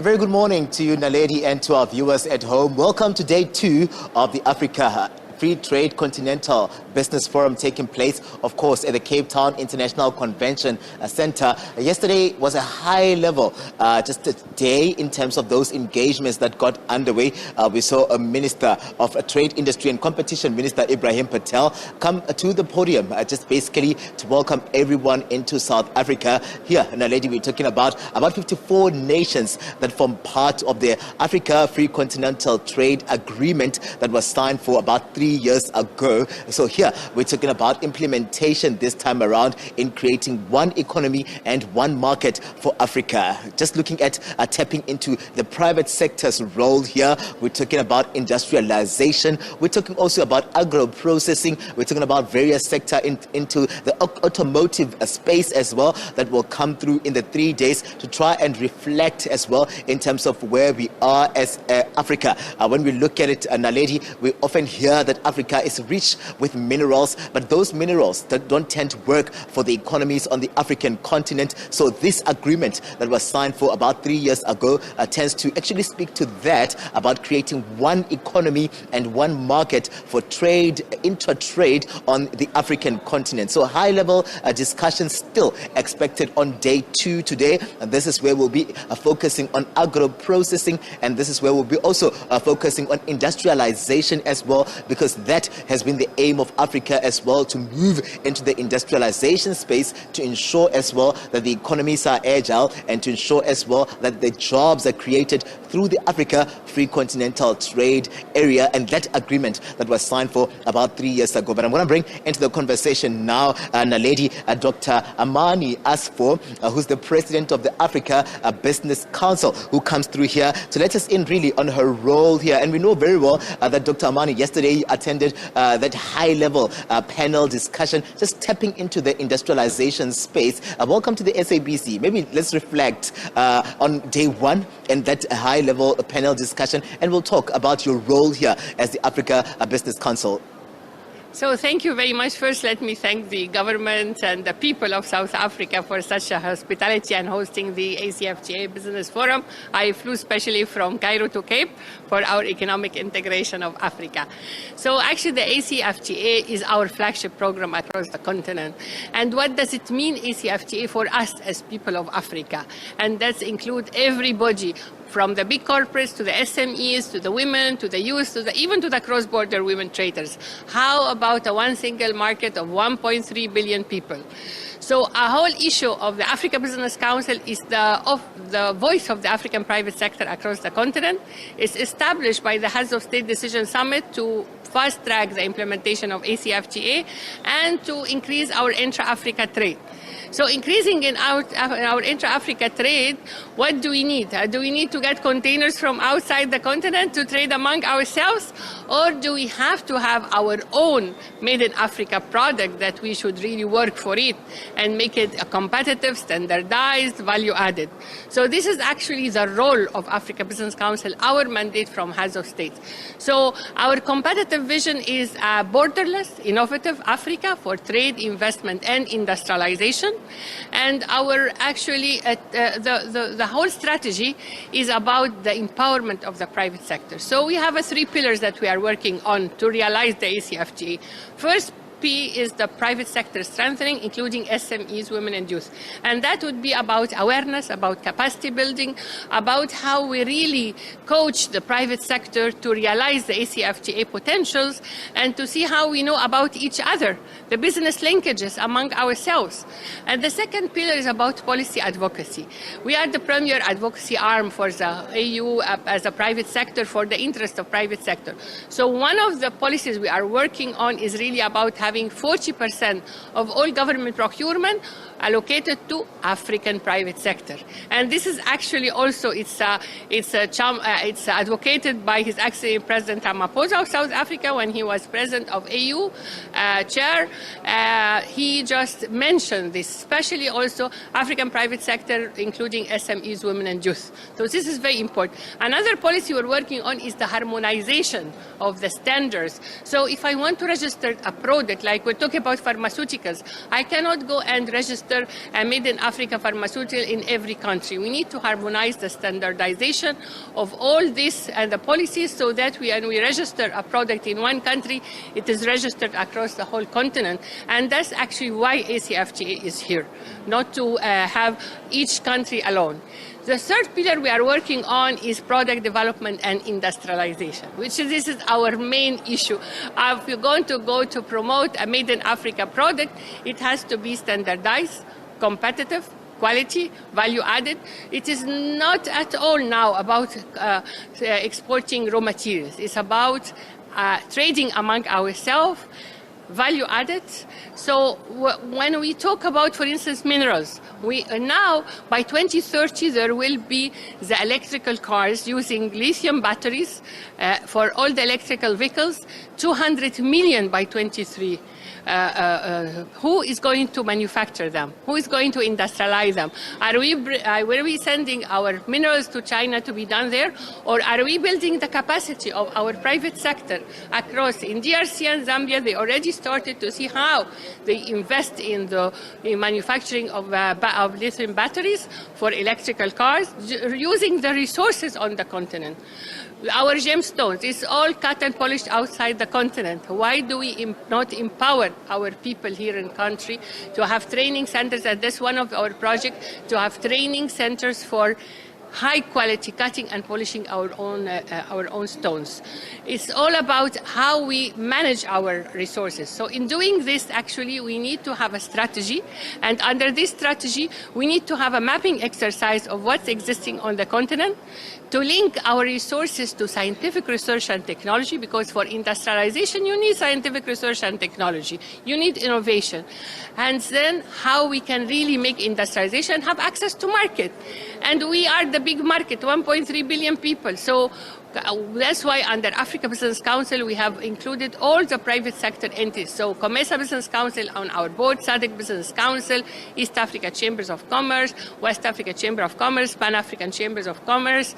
A very good morning to you, Naledi, and to our viewers at home. Welcome to day 2 of the Africa Free Trade Continental Business Forum taking place, of course, at the Cape Town International Convention Center. Yesterday was a high-level, just a day in terms of those engagements that got underway. We saw a Minister of Trade, Industry and Competition, Minister Ibrahim Patel, come to the podium just basically to welcome everyone into South Africa. Here, Naledi, we're talking about 54 nations that form part of the Africa Free Continental Trade Agreement that was signed for about 3 years ago. So here we're talking about implementation this time around in creating one economy and one market for Africa. Just looking at tapping into the private sector's role here. We're talking about industrialization. We're talking also about agro-processing. We're talking about various sectors into the automotive space as well that will come through in the 3 days to try and reflect as well in terms of where we are as Africa. When we look at it, Naledi, we often hear that Africa is rich with minerals, but those minerals that don't tend to work for the economies on the African continent. So this agreement that was signed for about 3 years ago tends to actually speak to that, about creating one economy and one market for trade, intra-trade on the African continent. So high-level discussion still expected on day 2 today. And this is where we'll be focusing on agro-processing, and this is where we'll be also focusing on industrialization as well, because that has been the aim of Africa as well, to move into the industrialization space, to ensure as well that the economies are agile, and to ensure as well that the jobs are created through the Africa Free Continental Trade Area, and that agreement that was signed for about 3 years ago. But I'm going to bring into the conversation now Naledi, Dr. Amani Asfor, who's the president of the Africa Business Council, who comes through here to let us in really on her role here. And we know very well that Dr. Amani yesterday attended that high-level panel discussion, just tapping into the industrialization space. Welcome to the SABC. Maybe let's reflect on day 1 and that high-level panel discussion, and we'll talk about your role here as the Africa Business Council. So thank you very much. First, let me thank the government and the people of South Africa for such a hospitality and hosting the ACFTA Business Forum. I flew specially from Cairo to Cape for our economic integration of Africa. So actually the ACFTA is our flagship program across the continent. And what does it mean, ACFTA, for us as people of Africa? And that includes everybody, from the big corporates to the SMEs, to the women, to the youth, even to the cross-border women traders. How about a one single market of 1.3 billion people? So a whole issue of the Africa Business Council is the voice of the African private sector across the continent. It's established by the Heads of State Decision Summit to fast-track the implementation of ACFTA and to increase our intra-Africa trade. So increasing in our intra-Africa trade, what do we need? Do we need to get containers from outside the continent to trade among ourselves? Or do we have to have our own made in Africa product that we should really work for it and make it a competitive, standardized, value added? So this is actually the role of Africa Business Council, our mandate from Heads of State. So our competitive vision is a borderless, innovative Africa for trade, investment and industrialization. And our actually the whole strategy is about the empowerment of the private sector. So we have 3 pillars that we are working on to realize the ACFTA. First, P is the private sector strengthening, including SMEs, women and youth. And that would be about awareness, about capacity building, about how we really coach the private sector to realize the ACFTA potentials and to see how we know about each other, the business linkages among ourselves. And the second pillar is about policy advocacy. We are the premier advocacy arm for the AU as a private sector for the interest of private sector. So one of the policies we are working on is really about having 40% of all government procurement allocated to African private sector. And this is actually also, it's advocated by His Excellency President Ramaphosa of South Africa when he was president of AU chair. He just mentioned this, especially also African private sector, including SMEs, women and youth. So this is very important. Another policy we're working on is the harmonization of the standards. So if I want to register a product product, like we're talking about pharmaceuticals. I cannot go and register a made in Africa pharmaceutical in every country. We need to harmonize the standardization of all this and the policies so that when we register a product in one country, it is registered across the whole continent. And that's actually why ACFTA is here, not to have each country alone. The third pillar we are working on is product development and industrialization, which this is our main issue. If you're going to go to promote a made in Africa product, it has to be standardized, competitive, quality, value added. It is not at all now about exporting raw materials. It's about trading among ourselves, value added. So when we talk about, for instance, minerals, we now by 2030 there will be the electrical cars using lithium batteries for all the electrical vehicles, 200 million by 23. Who is going to manufacture them? Who is going to industrialize them? Were we sending our minerals to China to be done there? Or are we building the capacity of our private sector across in DRC and Zambia? They already started to see how they invest in the manufacturing of lithium batteries for electrical cars using the resources on the continent. Our gemstones is all cut and polished outside the continent. Why do we not empower our people here in country to have training centers? And that's one of our projects, to have training centers for high quality cutting and polishing our own stones. It's all about how we manage our resources. So in doing this, actually, we need to have a strategy. And under this strategy, we need to have a mapping exercise of what's existing on the continent, to link our resources to scientific research and technology, because for industrialization, you need scientific research and technology. You need innovation. And then how we can really make industrialization have access to market. And we are the big market, 1.3 billion people. So that's why under Africa Business Council, we have included all the private sector entities. So COMESA Business Council on our board, SADC Business Council, East Africa Chambers of Commerce, West Africa Chamber of Commerce, Pan-African Chambers of Commerce,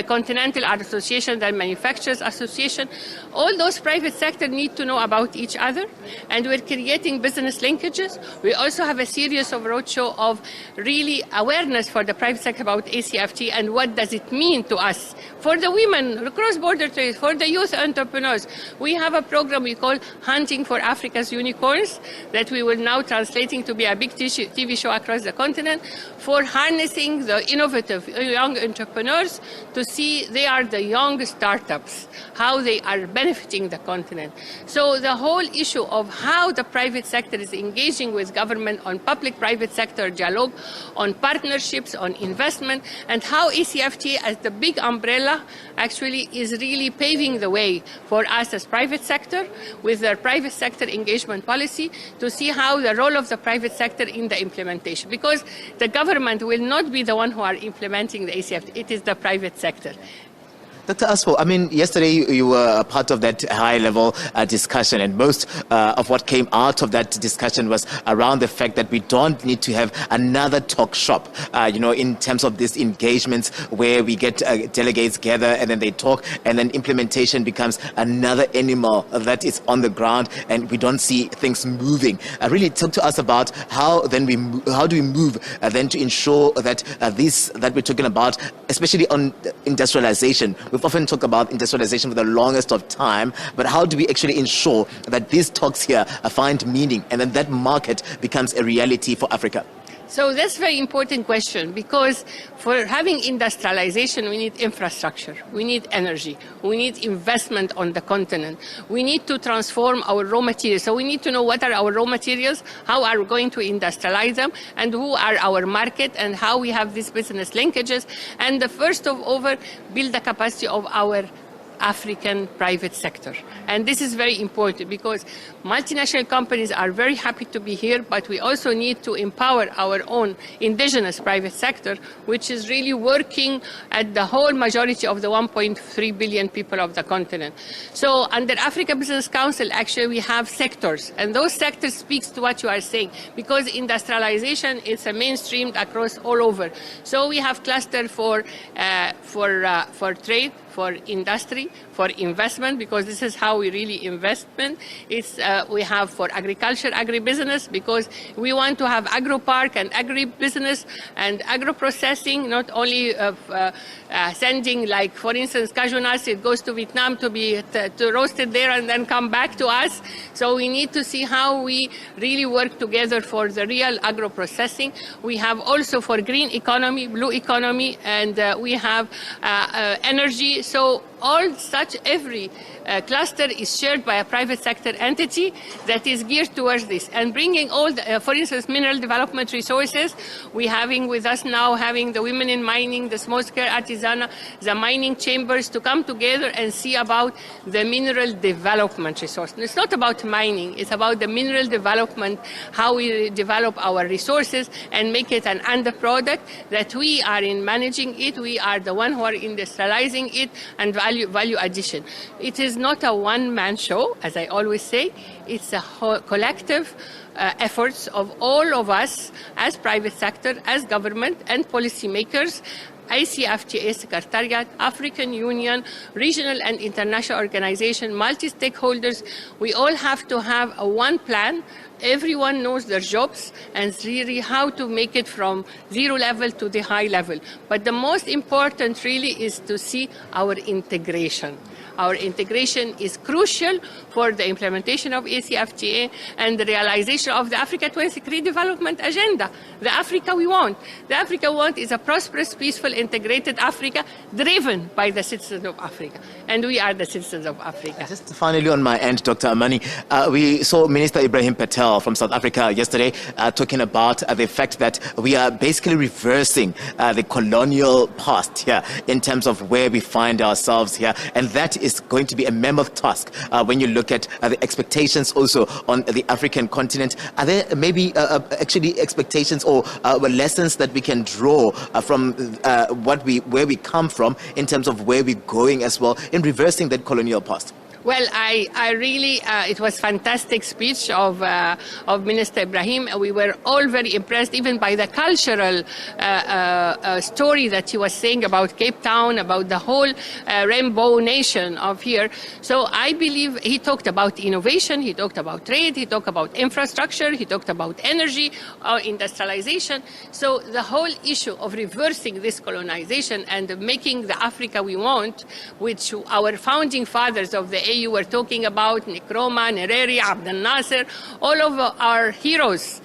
Continental Art Association and Manufacturers Association. All those private sector need to know about each other, and we're creating business linkages. We also have a series of roadshow of really awareness for the private sector about ACFT and what does it mean to us. For the women, cross-border trade, for the youth entrepreneurs, we have a program we call Hunting for Africa's Unicorns that we will now translating to be a big TV show across the continent for harnessing the innovative young entrepreneurs to see they are the young startups, how they are benefiting the continent. So the whole issue of how the private sector is engaging with government on public-private sector dialogue, on partnerships, on investment, and how ACFTA as the big umbrella actually is really paving the way for us as private sector with their private sector engagement policy to see how the role of the private sector in the implementation. Because the government will not be the one who are implementing the ACFTA, it is the private sector. Dr. Asfo, I mean, yesterday you were a part of that high-level discussion, and most of what came out of that discussion was around the fact that we don't need to have another talk shop, in terms of these engagements where we get delegates together and then they talk, and then implementation becomes another animal that is on the ground, and we don't see things moving. Really talk to us about how do we move then to ensure that that we're talking about, especially on industrialization. We've often talked about industrialization for the longest of time, but how do we actually ensure that these talks here find meaning and then that market becomes a reality for Africa? So that's a very important question, because for having industrialization, we need infrastructure, we need energy, we need investment on the continent. We need to transform our raw materials. So we need to know what are our raw materials, how are we going to industrialize them, and who are our market, and how we have these business linkages. And the first of all, build the capacity of our African private sector. And this is very important because multinational companies are very happy to be here, but we also need to empower our own indigenous private sector, which is really working at the whole majority of the 1.3 billion people of the continent. So under Africa Business Council, actually we have sectors, and those sectors speaks to what you are saying, because industrialization is a mainstream across all over. So we have cluster for trade, for industry, for investment, because this is how we really investment. We have for agriculture, agribusiness, because we want to have agro-park and agribusiness and agro-processing, not only sending, like, for instance, cashew nuts, it goes to Vietnam to be roasted there and then come back to us. So we need to see how we really work together for the real agro-processing. We have also for green economy, blue economy, and we have energy. So all such, every cluster is shared by a private sector entity that is geared towards this. And bringing all, for instance, mineral development resources, we having with us now, having the women in mining, the small-scale artisanal, the mining chambers to come together and see about the mineral development resource. And it's not about mining, it's about the mineral development, how we develop our resources and make it an end product that we are in managing it, we are the one who are industrializing it, and value addition. It is not a one-man show, as I always say. It's a collective efforts of all of us as private sector, as government and policymakers, ICFTA Secretariat, African Union, regional and international organization, multi-stakeholders. We all have to have a one plan. Everyone knows their jobs and really how to make it from zero level to the high level. But the most important really is to see our integration. Our integration is crucial for the implementation of ACFTA and the realization of the Africa 2030 development agenda. The Africa we want. The Africa we want is a prosperous, peaceful, integrated Africa driven by the citizens of Africa. And we are the citizens of Africa. Just finally on my end, Dr. Amani, we saw Minister Ibrahim Patel from South Africa yesterday talking about the fact that we are basically reversing the colonial past here in terms of where we find ourselves here. And that is going to be a mammoth task when you look at the expectations also on the African continent. Are there maybe actually expectations or lessons that we can draw from where we come from in terms of where we're going as well in reversing that colonial past? Well, I really, it was fantastic speech of Minister Ibrahim. We were all very impressed, even by the cultural story that he was saying about Cape Town, about the whole rainbow nation of here. So I believe he talked about innovation, he talked about trade, he talked about infrastructure, he talked about energy, industrialization. So the whole issue of reversing this colonization and making the Africa we want, which our founding fathers of the AU were talking about, Nkrumah, Nyerere, Abdel Nasser, all of our heroes,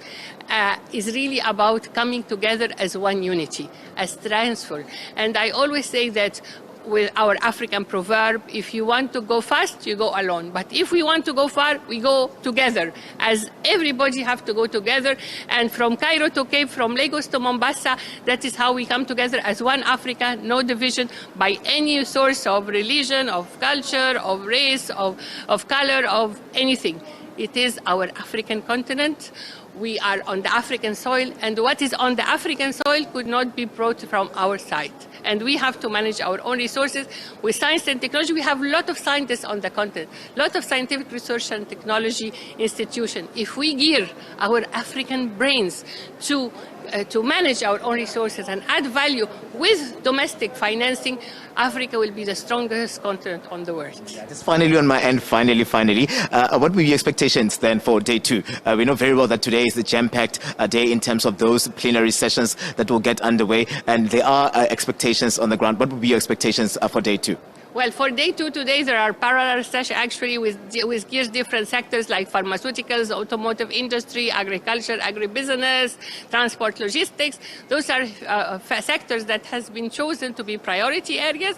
is really about coming together as one unity, as transfer. And I always say that with our African proverb, if you want to go fast, you go alone. But if we want to go far, we go together, as everybody have to go together. And from Cairo to Cape, from Lagos to Mombasa, that is how we come together as one Africa, no division by any source of religion, of culture, of race, of color, of anything. It is our African continent. We are on the African soil, and what is on the African soil could not be brought from our side. And we have to manage our own resources. With science and technology, we have a lot of scientists on the continent, a lot of scientific research and technology institutions. If we gear our African brains to manage our own resources and add value with domestic financing, Africa will be the strongest continent on the world. Just finally on my end, finally, what will be your expectations then for day two? We know very well that today is the jam-packed day in terms of those plenary sessions that will get underway, and there are expectations on the ground. What will be your expectations for day two? Well, for day two today, there are parallel sessions actually with gears different sectors like pharmaceuticals, automotive industry, agriculture, agribusiness, transport, logistics. Those are sectors that has been chosen to be priority areas.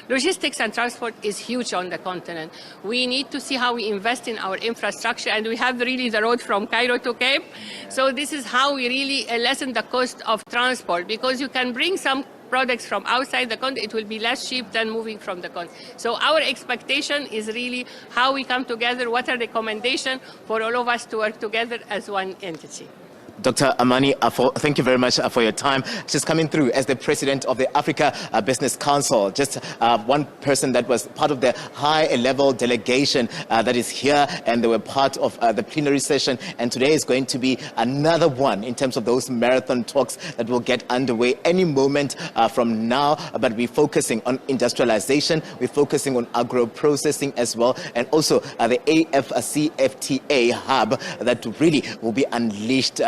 Logistics and transport is huge on the continent. We need to see how we invest in our infrastructure, and we have really the road from Cairo to Cape. So this is how we really lessen the cost of transport, because you can bring some products from outside the country, it will be less cheap than moving from the country. So our expectation is really how we come together, what are the recommendations for all of us to work together as one entity. Dr. Amani Afo, thank you very much for your time. Just coming through as the president of the Africa Business Council, just one person that was part of the high-level delegation that is here, and they were part of the plenary session. And today is going to be another one in terms of those marathon talks that will get underway any moment from now. But we're focusing on industrialization, we're focusing on agro-processing as well, and also the AFCFTA hub that really will be unleashed